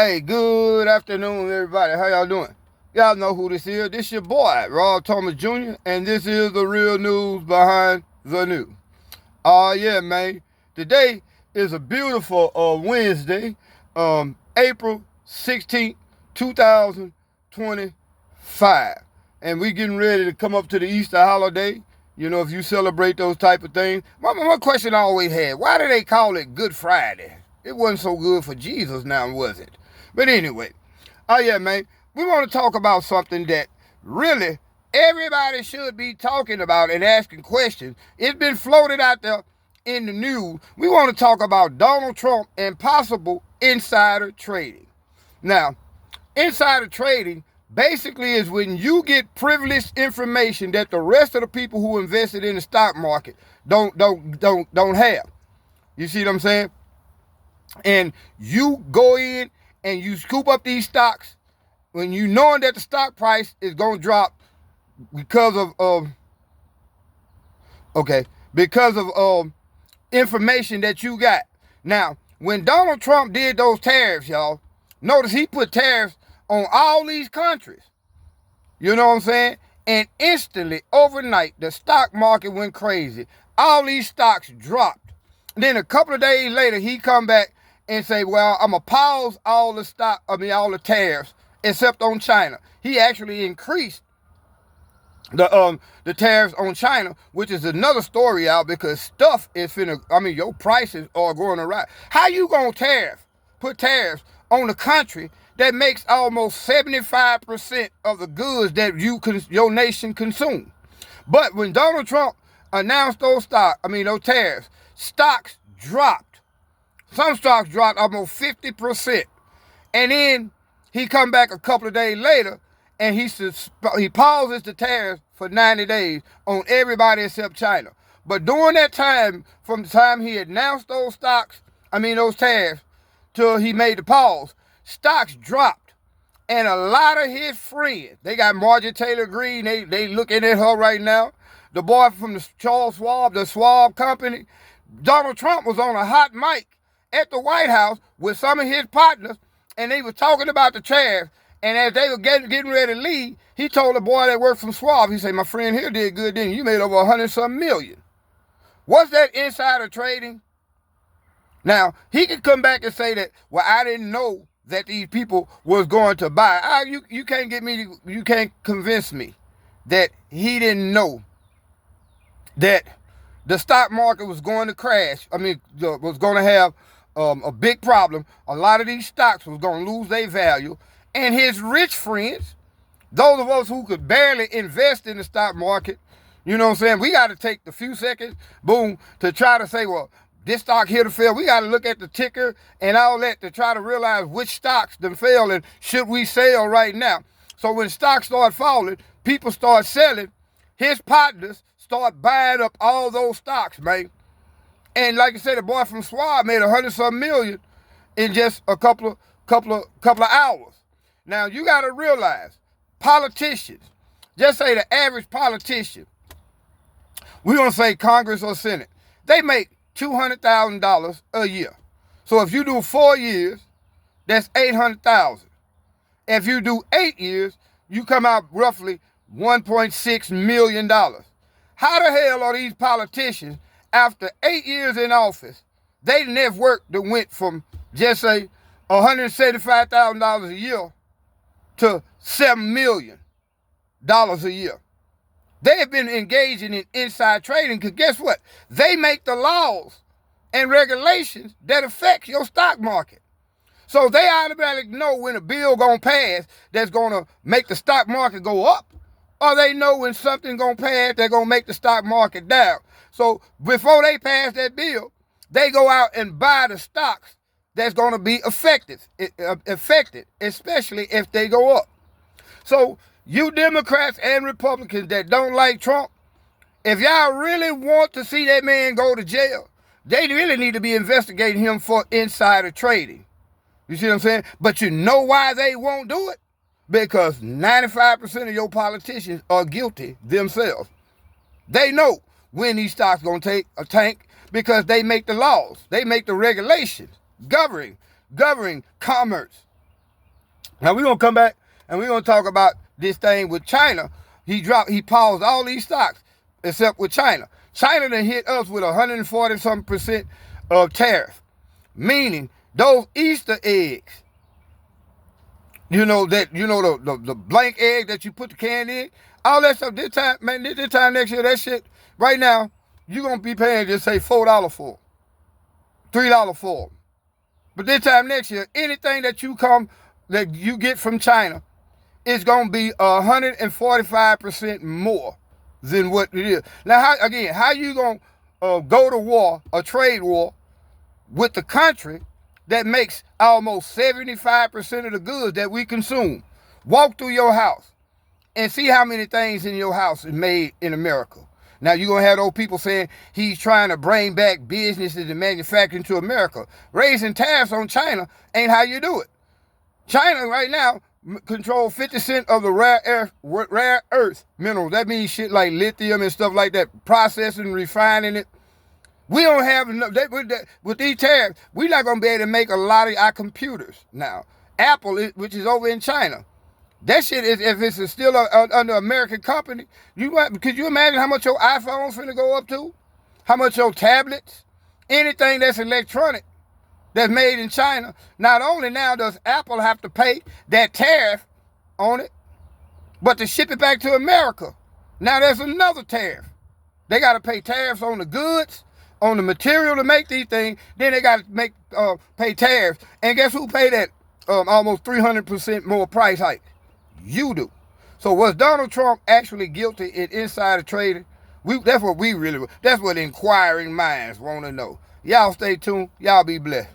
Hey, good afternoon, everybody. How y'all doing? Y'all know who this is. This your boy, Rob Thomas Jr., and this is the real news behind the news. Yeah, man. Today is a beautiful Wednesday, April 16th, 2025. And we getting ready to come up to the Easter holiday. You know, if you celebrate those type of things. One question I always had, why do they call it Good Friday? It wasn't so good for Jesus now, was it? But anyway, yeah, man, we want to talk about something that really everybody should be talking about and asking questions. It's been floated out there in the news. We want to talk about Donald Trump and possible insider trading. Now, insider trading basically is when you get privileged information that the rest of the people who invested in the stock market don't have. You see what I'm saying? And you go in and you scoop up these stocks when you knowing that the stock price is going to drop because of information that you got. Now, when Donald Trump did those tariffs, y'all, notice he put tariffs on all these countries. You know what I'm saying? And instantly, overnight, the stock market went crazy. All these stocks dropped. And then a couple of days later, he come back and say, well, I'm going to pause all the tariffs except on China. He actually increased the tariffs on China, which is another story out because stuff is your prices are going to rise. How you going to put tariffs on a country that makes almost 75% of the goods that your nation consume? But when Donald Trump announced those tariffs, stocks dropped. Some stocks dropped almost 50%. And then he come back a couple of days later and he pauses the tariffs for 90 days on everybody except China. But during that time, from the time he announced those tariffs, till he made the pause, stocks dropped. And a lot of his friends, they got Marjorie Taylor Greene, they looking at her right now. The boy from the Charles Schwab, the Schwab company. Donald Trump was on a hot mic at the White House with some of his partners, and they were talking about the tariffs. And as they were getting ready to leave, he told the boy that worked from Schwab, he said, my friend here did good, didn't you? You made over 100-some million. What's that insider trading? Now, he could come back and say that, well, I didn't know that these people was going to buy. You can't convince me that he didn't know that the stock market was going to crash. Was going to have a big problem. A lot of these stocks was going to lose their value. And his rich friends, those of us who could barely invest in the stock market, you know what I'm saying? We got to take the few seconds, boom, to try to say, well, this stock here to fail. We got to look at the ticker and all that to try to realize which stocks done fail and should we sell right now. So when stocks start falling, people start selling. His partners start buying up all those stocks, man. And like I said, the boy from Schwab made 100-some million in just a couple of hours. Now you got to realize, politicians, just say the average politician, we're gonna say Congress or Senate, they make $200,000 a year. So if you do 4 years, that's $800,000. If you do 8 years, you come out roughly $1.6 million. How the hell are these politicians, after 8 years in office, they net worth that went from just say $175,000 a year to $7 million a year? They have been engaging in inside trading because guess what? They make the laws and regulations that affect your stock market. So they automatically know when a bill gonna pass that's gonna make the stock market go up, or they know when something gonna pass that's gonna make the stock market down. So before they pass that bill, they go out and buy the stocks that's gonna be affected, especially if they go up. So you Democrats and Republicans that don't like Trump, if y'all really want to see that man go to jail, they really need to be investigating him for insider trading. You see what I'm saying? But you know why they won't do it? Because 95% of your politicians are guilty themselves. They know when these stocks going to take a tank because they make the laws. They make the regulations governing commerce. Now we're gonna come back and we're gonna talk about this thing with China. He paused all these stocks except with China. China done hit us with 140 something percent of tariff, meaning those Easter eggs. The blank egg that you put the candy in, all that stuff. This time next year, that shit right now, you're gonna be paying just say $4 for, $3 for. But this time next year, anything that you get from China is gonna be 145% more than what it is. Now, how you gonna go to war, a trade war, with the country that makes almost 75% of the goods that we consume? Walk through your house and see how many things in your house is made in America. Now, you're going to have those people saying he's trying to bring back businesses and manufacturing to America. Raising tariffs on China ain't how you do it. China right now control 50% of the rare earth minerals. That means shit like lithium and stuff like that, processing, refining it. We don't have enough. With these tariffs, we're not going to be able to make a lot of our computers now. Apple, which is over in China, that shit is, if it's still under American company, could you imagine how much your iPhone's finna go up to? How much your tablets? Anything that's electronic that's made in China. Not only now does Apple have to pay that tariff on it, but to ship it back to America, now there's another tariff. They got to pay tariffs on the goods, on the material to make these things. Then they got to pay tariffs. And guess who paid that almost 300% more price hike? You do. So was Donald Trump actually guilty in insider trading? That's what inquiring minds want to know. Y'all stay tuned. Y'all be blessed.